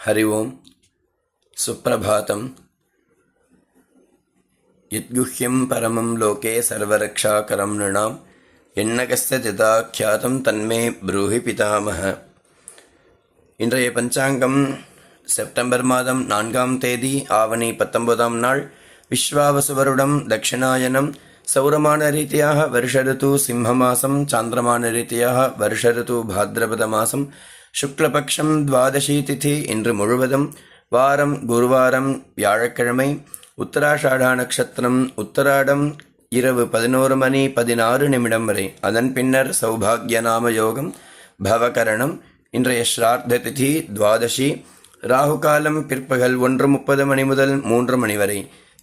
हरि ओं सुप्रभातम्। यद्गुह्यं परमं लोके सर्वरक्षाकरं नृणाम् एन्नकस्य तदाख्यातं तन्मे ब्रूहि पितामह। இன்றைய பஞ்சாங்கம் செப்டம்பர் மாதம் 4ஆம் தேதி ஆவணி 19ஆம் நாள் விஸ்வாவசு வருடம் தட்சிணாயனம் சௌரமான ரீதியாக வருஷ ಋತು சிம்மமாசம் சாந்திரமான ரீதியாக வருஷ ಋತು பாத்ரபத மாசம் சுக்லபக்ஷம் துவாதசி திதி இன்று முழுவதும் வாரம் குருவாரம் வியாழக்கிழமை உத்தராஷாட நட்சத்திரம் உத்தராடம் இரவு 11:16 வரை அதன் பின்னர் சௌபாகிய நாம யோகம் பவகரணம் இன்றைய ஸ்ரார்த்த திதி துவாதசி ராகுகாலம் பிற்பகல் 1:30 முதல் 3 வரை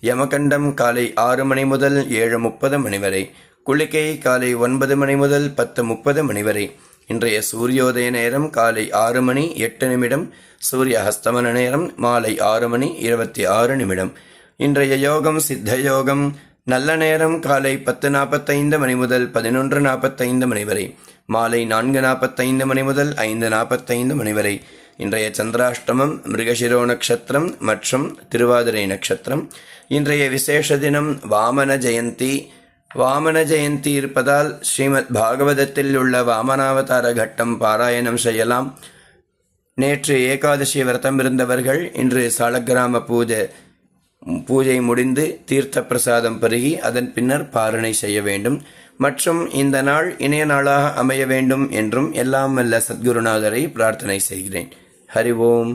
யமகண்டம் காலை 6 முதல் 7:30 வரை குளிகை காலை 9 முதல் 10:30 வரை இன்றைய சூரியோதய நேரம் காலை 6:08 சூரிய அஸ்தமன நேரம் மாலை 6:26 இன்றைய யோகம் சித்த யோகம் நல்ல நேரம் காலை 10:45 முதல் 11:45 வரை மாலை 4:45 முதல் 5:45 வரை இன்றைய சந்திராஷ்டமம் மிருகசிரோ நட்சத்திரம் மற்றும் திருவாதிரை நட்சத்திரம். இன்றைய விசேஷ தினம் வாமன ஜெயந்தி. வாமன ஜெயந்தி இருப்பதால் ஸ்ரீமத் பாகவதத்தில் உள்ள வாமனாவதார கட்டம் பாராயணம் செய்யலாம். நேற்று ஏகாதசி விரதம் இருந்தவர்கள் இன்று சாலக்கிராம பூஜை முடிந்து தீர்த்த பிரசாதம் பருகி அதன் பின்னர் பாரணை செய்ய வேண்டும். மற்றும் இந்த நாள் இணைய நாளாக அமைய வேண்டும் என்றும் எல்லாம் வல்ல சத்குருநாதரை பிரார்த்தனை செய்கிறேன். ஹரி ஓம்.